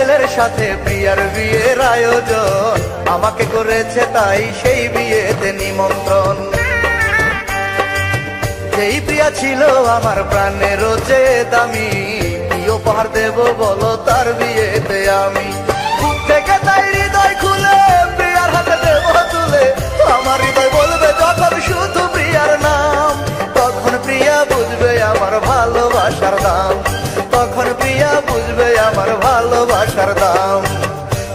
ছেলের সাথে প্রিয়ার বিয়ের আয়োজন, আমাকে করেছে তাই সেই বিয়েতে নিমন্ত্রণ। যেই প্রিয়া ছিল আমার প্রাণের যে দামি, কি উপহার দেব বলো তার বিয়েতে আমি। বুক থেকে তাই হৃদয় খুলে প্রিয়ার হাতে দেব তুলে, আমার হৃদয় বলবে যখন শুধু প্রিয়ার নাম, তখন প্রিয়া বুঝবে আমার ভালোবাসার দাম, তখন প্রিয়া বুঝবে আমার ভালোবাসার দাম।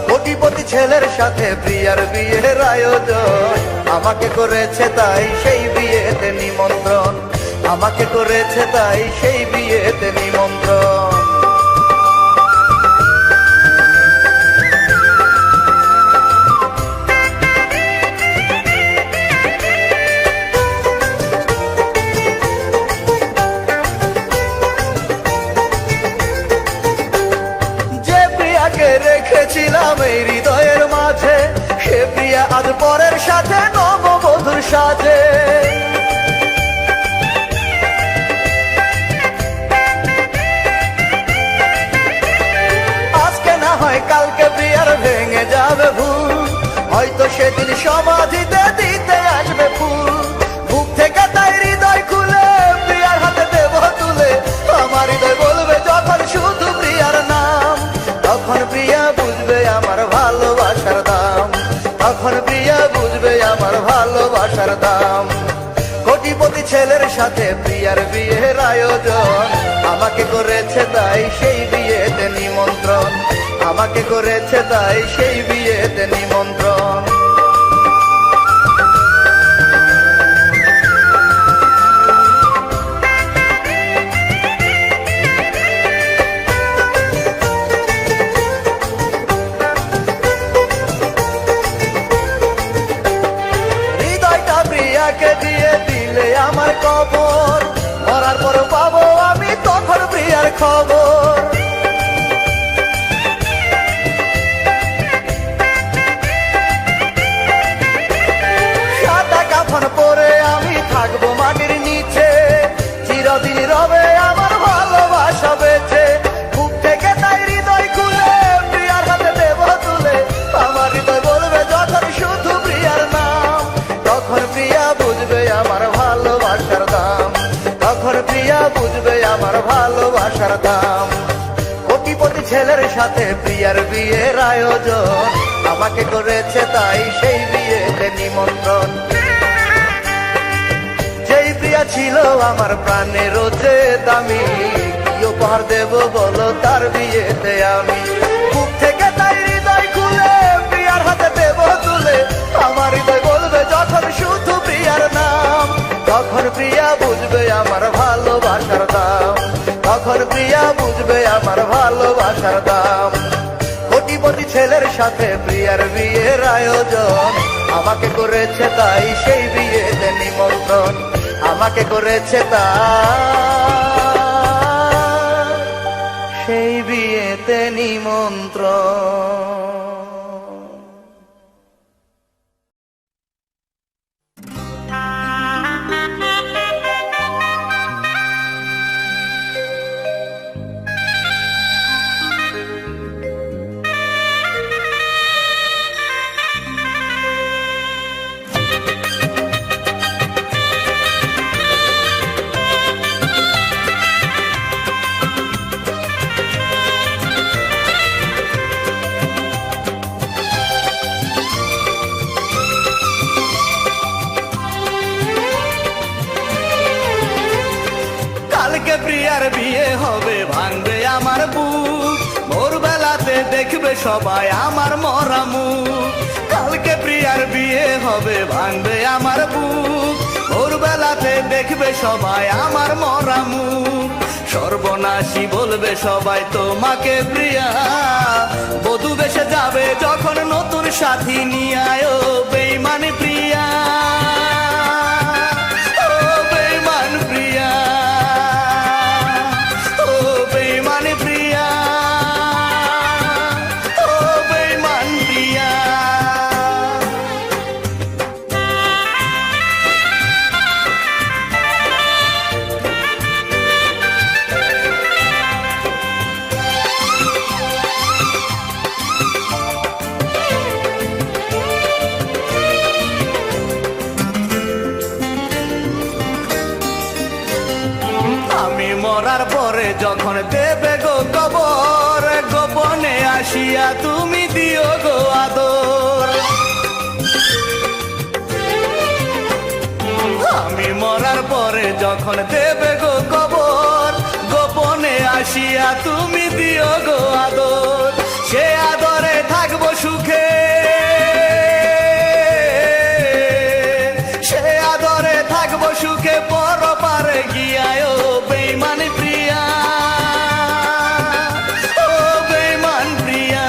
কোটিপতি ছেলের সাথে প্রিয়ার বিয়ের আয়োজন, আমাকে করেছে তাই সেই বিয়েতে নিমন্ত্রণ, আমাকে করেছে তাই সেই বিয়েতে নিমন্ত্রণ। রেখেছিলাম এই হৃদয়ের মাঝে, সে প্রিয়া আজ পরের সাথে নববধূর সাজে। আজকে না হয় কালকে প্রিয়ার ভেঙে যাবে ভুল, হয়তো সেদিন সমাধিতে দিতে আসবে ফুল। বুক থেকে তাই হৃদয় খুলে প্রিয়ার হাতে দেব তুলে, আমার হৃদয় বলবে যখন শুধু প্রিয়ার নাম, তখন প্রিয়া বুঝবে আমার ভালোবাসার দাম, তখন প্রিয়া বুঝবে আমার ভালোবাসার দাম। কোটিপতি ছেলের সাথে প্রিয়ার বিয়ের আয়োজন, আমাকে করেছে তাই সেই বিয়েতে নিমন্ত্রণ, আমাকে করেছে তাই সেই বিয়েতে নিমন্ত্রণ। দিয়ে দিলে আমার কবর, মরার পর পাবো আমি তখন প্রিয়ার খবর। সাদা কাফন পরে আমি থাকবো মাটির নিচে, চিরদিন রবে আমার ভালোবাসা বেঁচে। বুক থেকে তাই হৃদয় খুলে প্রিয়ার হাতে দেব তুলে, আমার হৃদয় বলবে যখন শুধু প্রিয়ার নাম, তখন প্রিয়া বুঝবে আমার ভালোবাসার দাম, তখন প্রিয়া বুঝবে আমার ভালোবাসার দাম। কোটিপতি ছেলের সাথে প্রিয়ার বিয়ের আয়োজন, আমাকে করেছে তাই সেই বিয়েতে নিমন্ত্রণ। যেই প্রিয়া ছিল আমার প্রাণের যে দামি, কি উপহার দেব বলো তার বিয়েতে আমি। বুক থেকে তাই হৃদয় খুলে প্রিয়ার হাতে দেব তুলে, আমার হৃদয় বলবে যখন শুধু প্রিয়ার নাম, তখন প্রিয়া বুঝবে আমার ভালোবাসার দাম, তখন প্রিয়া বুঝবে আমার ভালোবাসার দাম। কোটিপতি ছেলের সাথে প্রিয়ার বিয়ের আয়োজন, আমাকে করেছে তাই সেই বিয়েতে নিমন্ত্রণ, আমাকে করেছে তাই সেই বিয়েতে নিমন্ত্রণ। প্রিয়ার বিয়ে হবে ভাঙবে আমার বুক, ভোরবেলাতে দেখবে সবাই আমার মরা মুখ। কালকে প্রিয়ার বিয়ে হবে ভাঙবে আমার বুক, ভোরবেলাতে দেখবে সবাই আমার মরা মুখ। সর্বনাশী বলবে সবাই তোমাকে প্রিয়া, বধূ বেশে যাবে যখন নতুন সাথী নিয়ে আয়ো বেঈমান প্রিয়া, যখন দেবে গো কবর, গোপনে আসিয়া তুমি দিও গো আদর। আমি মরার পরে যখন দেবে গো কবর, গোপনে আসিয়া তুমি দিও গো আদর। সে আদরে থাকবো সুখে, সে আদরে থাকবো সুখে, পরপারে গিয়ায় ও বেঈমান প্রিয়া, ও বেঈমান প্রিয়া,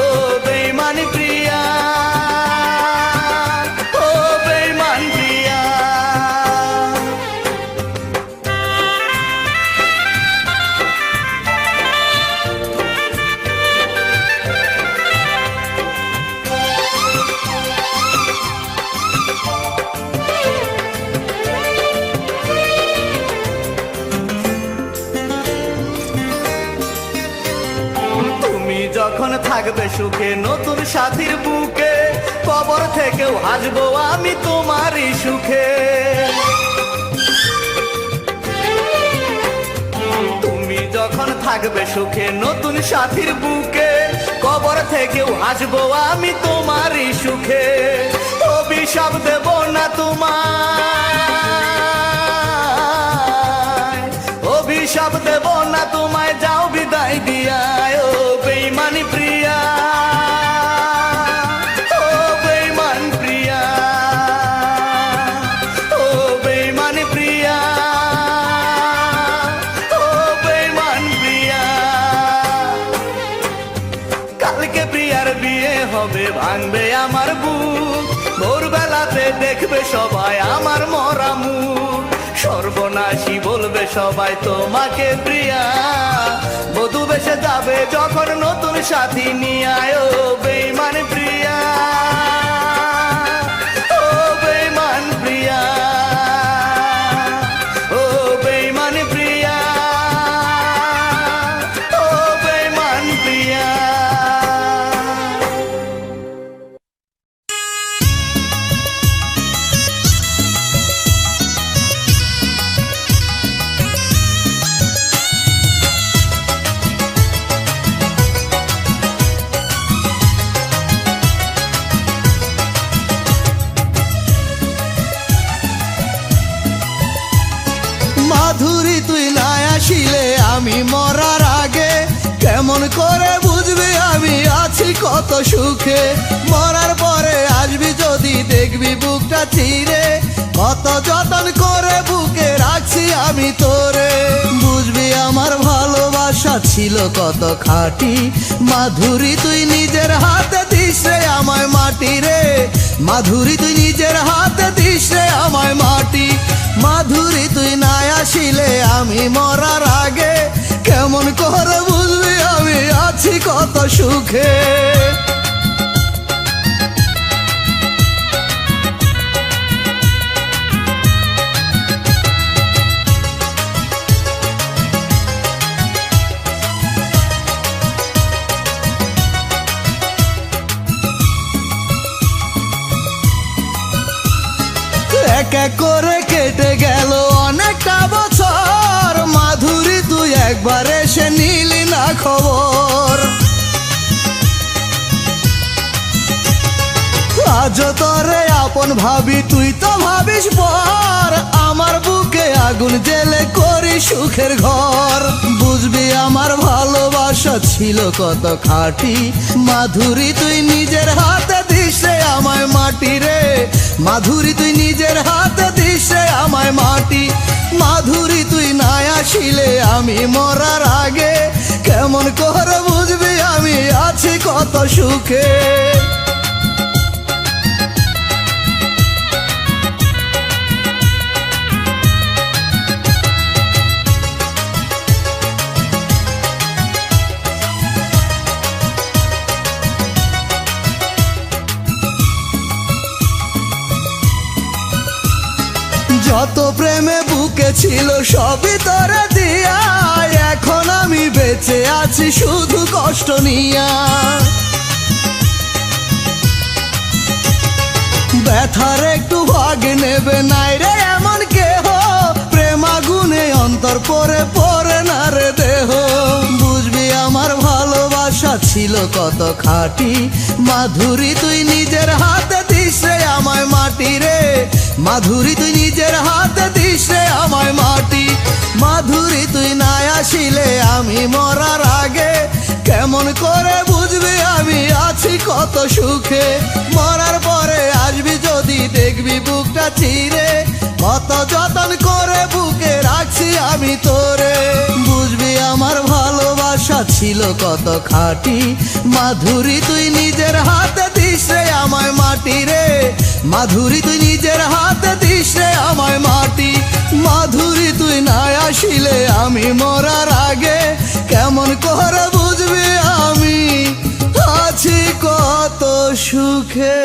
ও বেঈমান প্রিয়া, ও বেঈমান প্রিয়া। যখন থাকবে সুখে নতুন সাথীর বুকে, কবর থেকেও হাসবো আমি তোমারই সুখে। তুমি যখন থাকবে সুখে নতুন সাথীর বুকে, কবর থেকেও হাসবো আমি তোমারই সুখে। অভিশাপ দেব না তোমায়, অভিশাপ দেব না তোমায়, যাও বিদায় দিয়া ও বেঈমান প্রিয়া, ও বেঈমান প্রিয়া, ও বেঈমান প্রিয়া, ও বেঈমান প্রিয়া। কালকে প্রিয়ার বিয়ে হবে, ভাঙবে আমার বুক, ভোরবেলাতে দেখবে সবাই আমার মরা মুখ। সর্বনাশী বলবে সবাই তোমাকে প্রিয়া, বধূ বেশে যাবে যখন নতুন সাথী নিয়ে আয় ও বেঈমান প্রিয়া, ও বেঈমান প্রিয়া, ও বেঈমান প্রিয়া, ও বেঈমান প্রিয়া। মাধুরী তুই না আসিলে আমি মরার আগে, কেমন করে বুঝবি আমি আছি কত সুখে। মরার পরে আসবি যদি দেখবি বুকটা চিরে, কত যতন করে বুকে রাখছি আমি তোরে। বুঝবি আমার ভালোবাসা ছিল কত খাঁটি, মাধুরী তুই নিজের হাতে দিস রে আমায় মাটি রে, মাধুরী তুই নিজের হাতে দিস রে আমায় মাটি। মাধুরী তুই না আসিলে আমি মরার আগে, কেমন করে বুঝবি আমি আছি কত সুখে। এক এক করে কেটে গেল অনেকটা বছর, মাধুরী তুই একবার এসে নিলি না খবর। আজ তোরে আপন ভাবি তুই তো ভাবিস পর, আমার বুকে আগুন জেলে করি সুখের ঘর। বুঝবি আমার ভালোবাসা ছিল কত খাঁটি, মাধুরী তুই নিজের হাতে দিস রে আমায় মাটি রে, মাধুরী তুই নিজের হাতে দিস রে আমায় মাটি। মাধুরী তুই না আসিলে আমি মরার আগে, কেমন করে বুঝবি আমি আছি কত সুখে। যত প্রেমে বুকে ছিল সবই তোরে দিয়া, এখন আমি বেঁচে আছি শুধু কষ্ট নিয়া। ব্যথার একটু ভাগ নেবে নাই রে এমন কেহ, প্রেম আগুনে অন্তর পরে পরে না রে দেহ। বুঝবি আমার ভালোবাসা ছিল কত খাঁটি, মাধুরী তুই নিজের হাতে দিস রে আমায় মাটি রে, মাধুরী তুই নিজের হাতে দিস রে আমায় মাটি। মাধুরী তুই না আসিলে আমি মরার আগে কেমন করে বুঝবি আমি আছি কত সুখে। মরার পরে আসবি যদি দেখবি বুকটা চিরে, কত যতন করে বুকে রাখছি আমি তোরে। বুঝবি আমার ভালোবাসা ছিল কত খাঁটি, মাধুরী তুই নিজের হাতে দিস রে আমায় মাটি রে, মাধুরী তুই নিজের হাতে দিস রে আমায় মাটি। মাধুরী তুই না আসিলে আমি মরার আগে কেমন করে বুঝবি আমি আছি কত সুখে।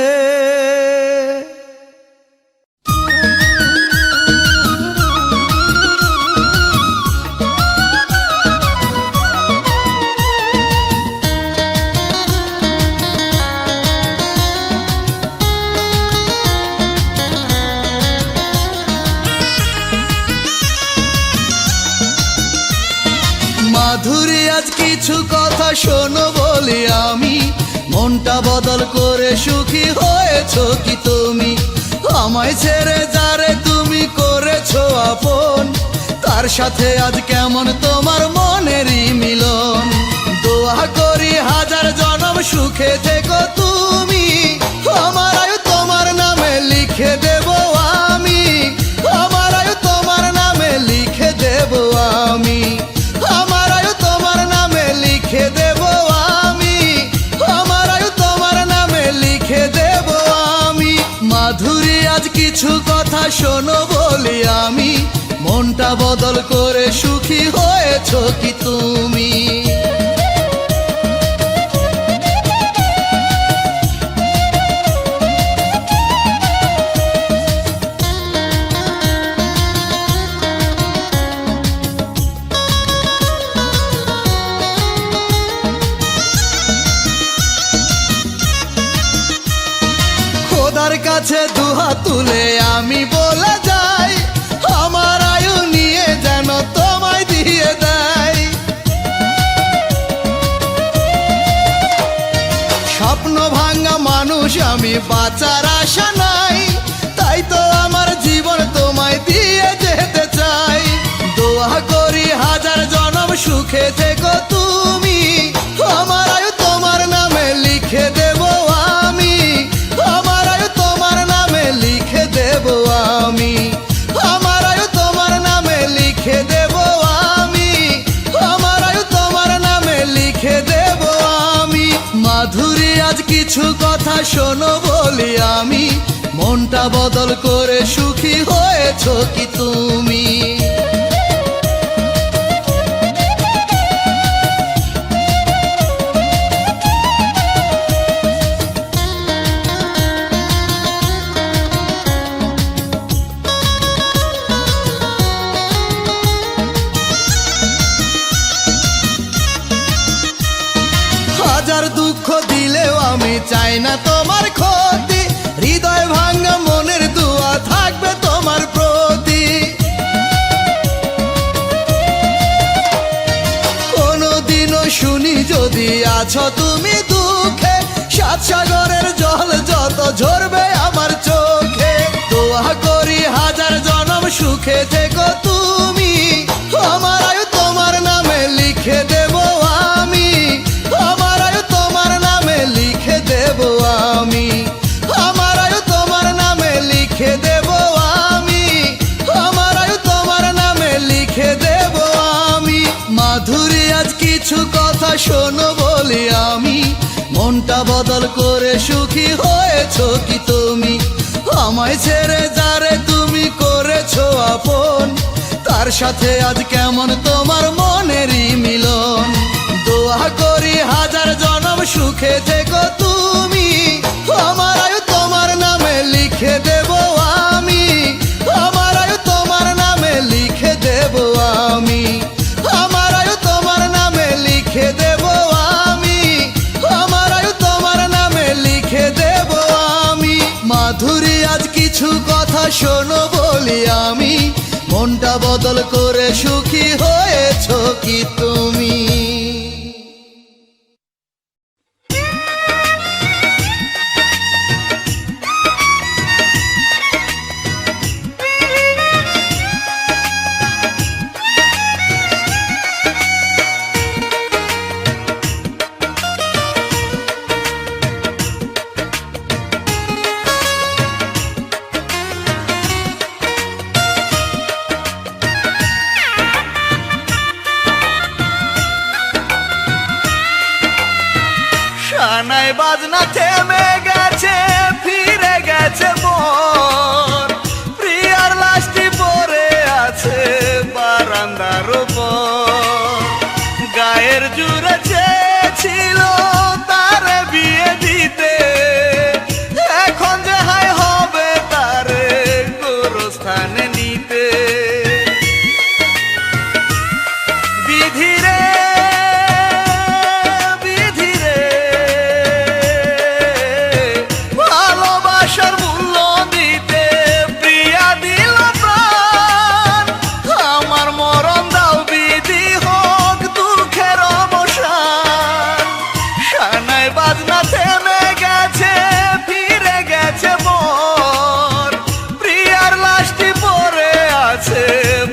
মাধুরী আজ কিছু কথা শোনো বলি আমি, মনটা বদল করে সুখী হয়েছো কি তুমি। আমায় ছেড়ে যারে তুমি করেছো আপন, তার সাথে আজ কেমন তোমার মনেরই মিলন। দোয়া করি হাজার জনম সুখে থেকো তুমি, আমার আয়ু তোমার নামে লিখে দেব আমি, আমার আয়ু তোমার নামে লিখে দেব আমি, আমার আয়ু তোমার নামে লিখে দেব আমি, আমার আয়ু তোমার নামে লিখে দেব আমি। মাধুরী আজ কিছু কথা শোনো বলি আমি, মনটা বদল করে সুখী হয়েছো কি তুমি। খোদার কাছে দুহাত তুলে আমি বলে যাই, আমার আয়ু নিয়ে যেন তোমায় দিয়ে দেয়। স্বপ্ন ভাঙা মানুষ আমি, বাঁচার আশা নাই, তাই তো আমার জীবন তোমায় দিয়ে যেতে চাই। দোয়া করি হাজার জনম সুখে থেকো তুমি, আমার আয়ু তোমার নামে লিখে দেব আমি, আমার আয়ু তোমার নামে লিখে দেব আমি, আমার আয়ু তোমার নামে লিখে দেব আমি, আমার আয়ু তোমার নামে লিখে দেব আমি। মাধুরী আজ কিছু কথা শোনো বলি আমি, মনটা বদল করে সুখী হয়েছো কি তুমি। হাজার দুঃখ দিলেও আমি চাই না তোমার ক্ষতি, হৃদয় ভাঙা মনের দোয়া থাকবে তোমার প্রতি। কোনদিনও শুনি যদি আছো তুমি দুঃখে, সাত সাগরের জল যত ঝরবে আমার চোখে। দোয়া করি হাজার জনম সুখে থেকো তুমি, আমার আয়ু তোমার নামে লিখে দেব আমি, আমার আয়ু তোমার নামে লিখে দেব আমি, আমার আয়ু তোমার নামে লিখে দেব আমি, আমার আয়ু তোমার নামে লিখে দেব আমি। মাধুরী আজ কিছু কথা শোনো বলি আমি, মনটা বদল করে সুখী হয়েছো কি তুমি। আমায় ছেড়ে যারে তুমি করেছো আপন, তার সাথে আজ কেমন তোমার মনেরই মিলন। দোয়া করি হাজার জনম সুখে থেকো তুমি, আমার আয়ু তোমার নামে লিখে দেব আমি, আমার আয়ু তোমার নামে লিখে দেব আমি, আমার আয়ু তোমার নামে লিখে দেব আমি, আমার আয়ু তোমার নামে লিখে দেব আমি। মাধুরী আজ কিছু কথা শোনো বলি আমি, মনটা কথা বদল করে সুখী হয়েছো কি তুমি? শানাই বাজনা থেমে গেছে, ফিরে গেছে মন, প্রিয়ার লাশটি পড়ে আছে বারান্দার উপর। গায়ের জুড়ে চেয়েছিল তার বিয়ে দিতে, এখন যে হায় হবে তারে গোরস্থানে নিতে। বিধিরে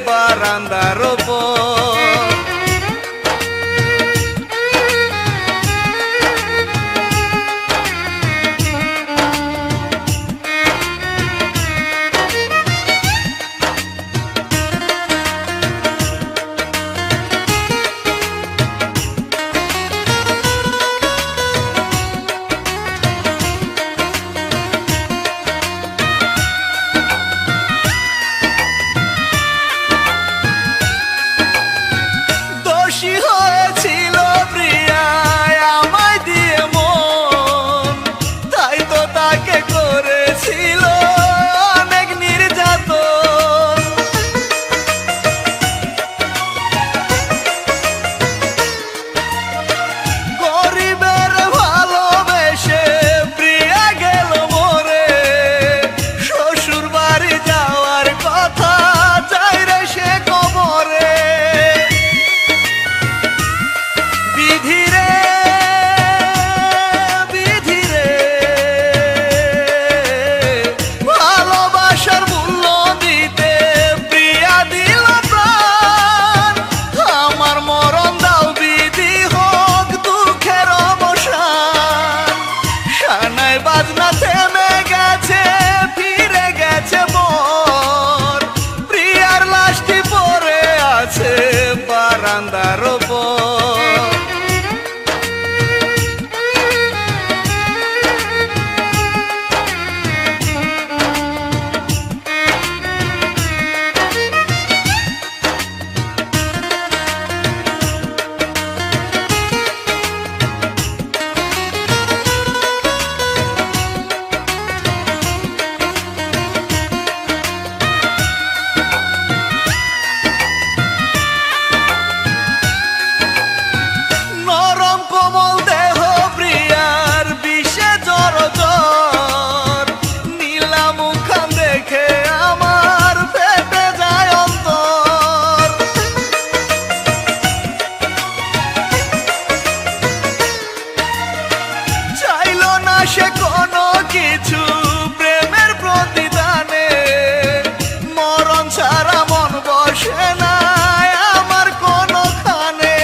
বারান্দার উপর। হয়েছিল প্রিয়া আমায় দিয়ে মন, তাই তো তাকে করেছিল অনেক নির্যাতন। গরিবের ভালোবেসে প্রিয়া গেল মরে, শ্বশুর বাড়ি যাওয়ার কথা চাই রে সে কবরে। বিধিরে বিধিরে ভালোবাসার মূল্য দিতে প্রিয়া দিল প্রাণ, আমার মরণ দাও বিধি হোক দুঃখের অবসান। শানাই বাজনা থেমে গেছে, ফিরে গেছে মন, প্রিয়ার লাশটি পড়ে আছে বারান্দার উপর। সে কোনো কিছু প্রেমের প্রতিদানে, মরণ ছাড়া মন বসে না আমার কোনো খানে।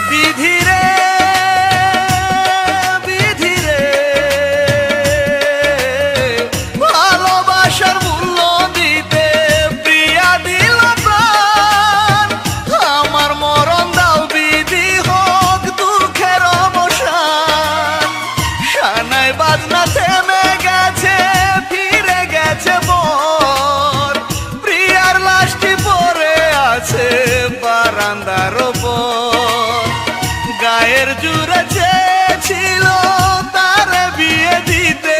বিধিরে বিধিরে ভালোবাসার মূল্য দিতে প্রিয়া দিল প্রাণ, আমার মরণ দাও বিধি হোক দুঃখের অবসান। শানাই বাজনা থেমে গেছে, ফিরে গেছে মন, প্রিয়ার লাশটি পড়ে আছে বারান্দার উপর। গায়ের জুড়ে চেয়েছিল তার বিয়ে দিতে,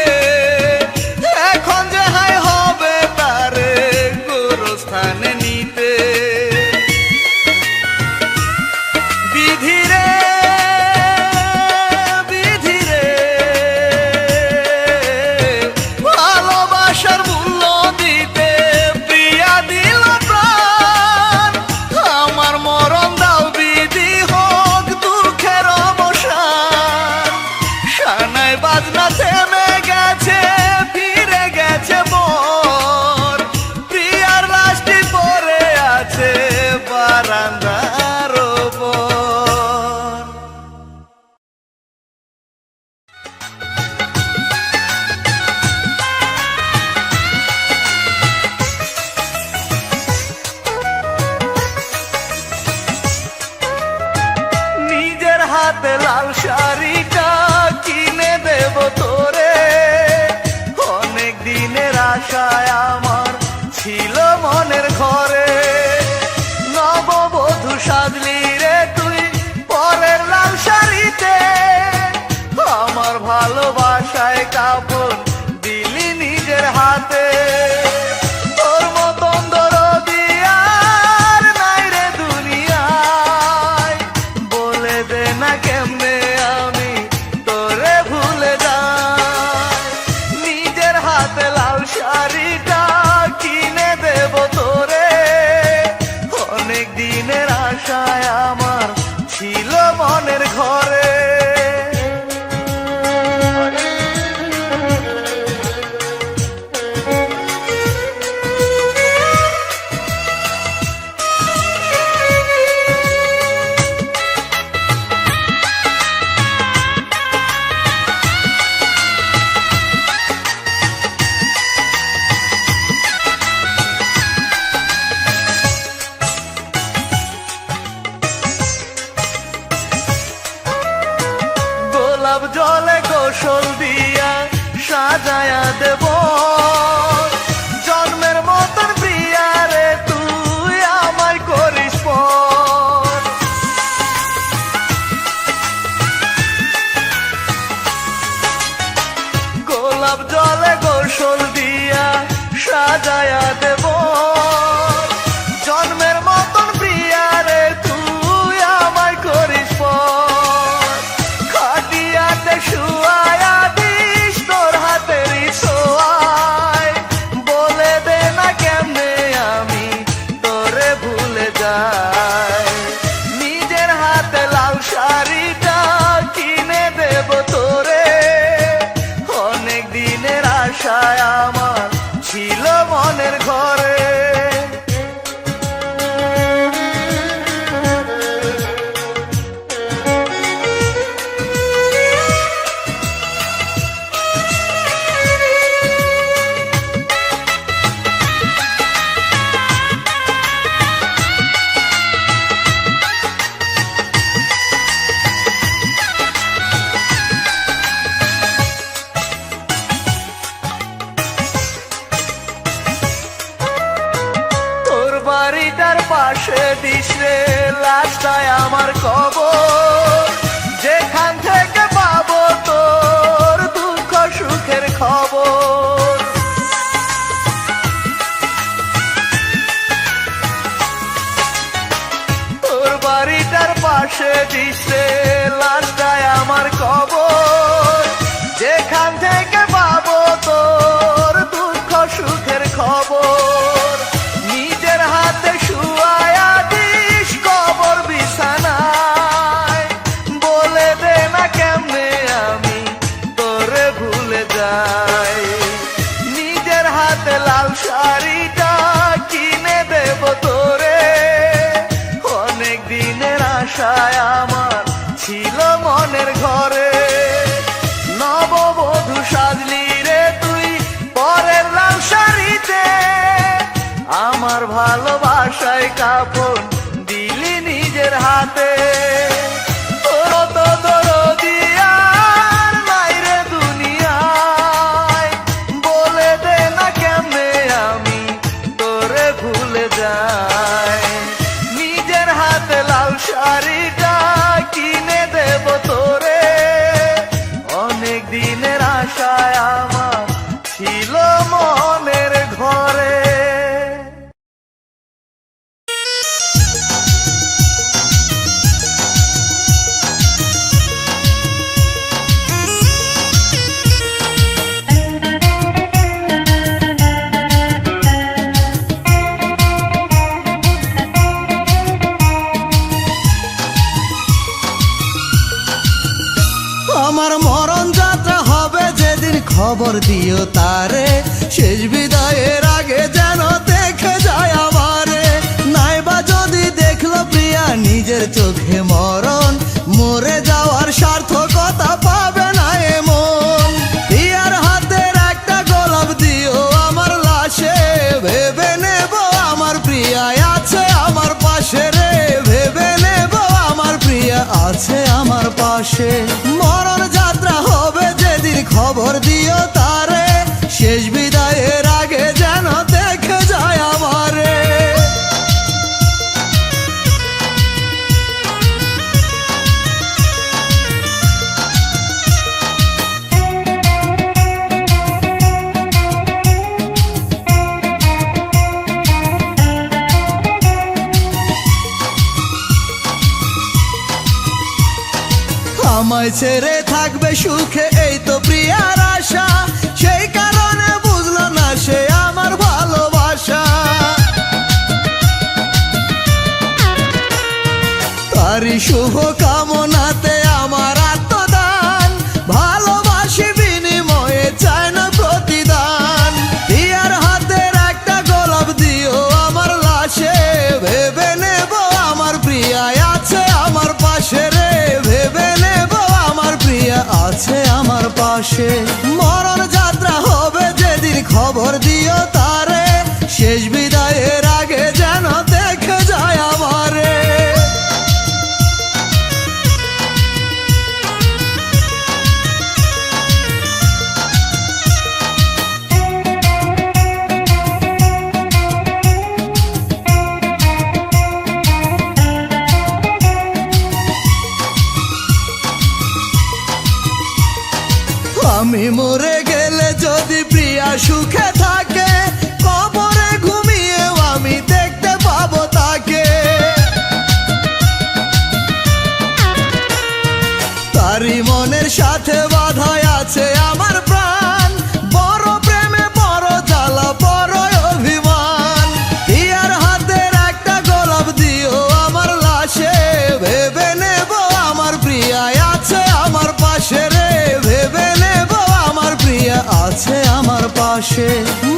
এখন যে হায় হবে তারে গোরস্থানে নিতে। বিধিরে বিধিরে ভালোবাসার মূল্য দিতে হাতে লাল শাড়িটা কিনে দেব তোরে, অনেক দিনের আশায় আমার ছিল মনের ঘরে। নববধূ সাজলি রে তুই পরের লাল শাড়িতে, আমার ভালোবাসায় কাপড় দিলি নিজের হাতে। তোর মতন দরদি আর নাই রে দুনিয়ায়, বলে দে না কেমনে আমি তোরে ভুলে যাই। নিজের হাতে লাল শাড়িটা কিনে দেব তোরে, অনেক দিনের আশায় আমার ছিল মনের ঘরে। গোলাপ জলে গোসল দিয়া সাজায়া দেব, জন্মের মতন প্রিয়া রে তুই আমায় করিস পর। গোলাপ জলে গোসল দিয়া সাজায়া দেব, জন্মের মতন প্রিয়া রে তুই আমায় করিস পর। খাটিয়াতে শুয়ায়া দিস তোর হাতেরই ছোঁয়ায়, বলে দে না কেমনে আমি তোরে ভুলে যাই। নিজের হাতে লাল শাড়িটা কিনে দেব তোরে, অনেক দিনের আশায় আমার ছিল মনের ঘরে। বাড়িটার পাশে দিস রে লাশটায় আমার কবর, যেখান থেকে পাবো তোর দুঃখ সুখের খবর। তোর বাড়িটার পাশে দিস রে লাশটায় আমার কবর, যেখান থেকে পাবো তোর দুঃখ সুখের খবর। নিজের হাতে শুয়ায়া দিস কবর বিছানায়, বলে দে না কেমনে আমি তোরে ভুলে যাই। নিজের হাতে লাল শাড়িটা কিনে দেব তোরে, অনেক দিনের আশায় আমার ছিল মনের ঘরে। নববধূ সাজলি রে তুই পরের লাল শাড়িতে, আমার ভালোবাসায় কাপড় দিলি নিজের হাতে। তোর তো দরদি আর নাই রে দুনিয়ায়, বলে দে না কেমনে আমি তোরে ভুলে যাই। নিজের হাতে লাল শাড়িটা কিনে দেব তোরে, অনেক দিনের আশায় আমার ছিল মনের ঘরে। আমার মরণ যাত্রা হবে যেদিন খবর দিও তারে, শেষ বিদায়ের আগে যেন দেখে যায় আমারে। নাইবা যদি দেখলো প্রিয়া নিজের চোখে মরণ, মরে যাওয়ার সার্থকতা পাবে না এমন। প্রিয়ার হাতের একটা গোলাপ দিও আমার লাশে, ভেবে নেব আমার প্রিয়া আছে আমার পাশে রে, ভেবে নেব আমার প্রিয়া আছে আমার পাশে। পাশে। মরণ যাত্রা হবে যেদিন খবর দিও তারে, শেষ বিদায়ের আগে যেন দেখে যায় আমারে। আমায় ছেড়ে থাকবে সুখে এই তো প্রিয়ার আশা, সেই কারণে বুঝলো না সে আমার ভালোবাসা। তারই শুভ কামনাতে আমার আত্মদান, ভালোবাসি বিনিময়ে চায় না প্রতিদান। প্রিয়ার হাতের একটা গোলাপ দিও আমার লাশে, ভেবে নেব আমার প্রিয়া আছে আমার পাশে রে, ভেবে নেব আমার প্রিয়া আছে আমার পাশে। মরণ যাত্রা হবে যেদিন খবর দিও তারে, শেষ বিদায়ের আগে যেন দেখে যায় আমারে। আমি মরে গেলে যদি প্রিয়া সুখে থাকে, কবরে ঘুমিয়েও আমি দেখতে পাবো তাকে। তারই মনের সাথে বাঁধায় আছে আমার প্রাণ, বড় প্রেমে বড় জ্বালা বড় অভিমান। প্রিয়ার হাতের একটা গোলাপ দিও আমার লাশে, ভেবে নেব আমার প্রিয়া আছে আমার পাশে রে, ভেবে নেব আমার প্রিয়া আছে আমার পাশে।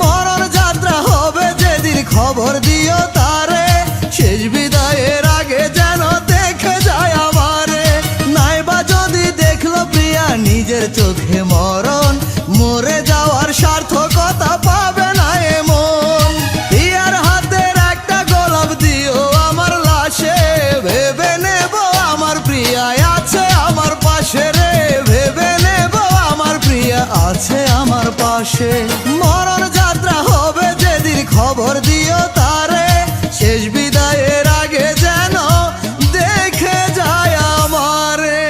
মরণ যাত্রা হবে যেদিন খবর দিও তারে, শেষ বিদায়ের আগে যেন দেখে যায় আমারে। নাইবা যদি দেখলো প্রিয়া নিজের চোখে মরণ, মরে যাওয়ার সার্থকতা পাবে না এমন। প্রিয়ার হাতের একটা গোলাপ দিও আমার লাশে, ভেবে নেব আমার প্রিয়া আছে আমার পাশে রে, ভেবে নেব আমার প্রিয়া আছে আমার পাশে। মরণ যাত্রা হবে যেদিন খবর দিও তারে, শেষ বিদায়ের আগে যেন দেখে যায় আমারে।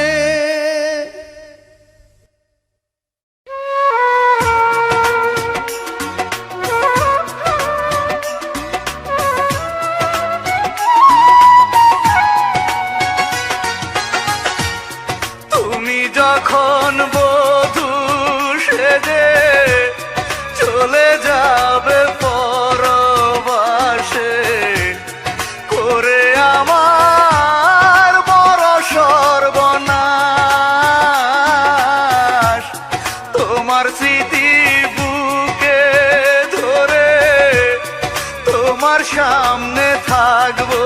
তুমি যখন বধূ সেজে চলে যাবে পরবাসে, করে আমার বড় সর্বনাশ। তোমার স্মৃতি বুকে ধরে তোমার সামনে থাকবো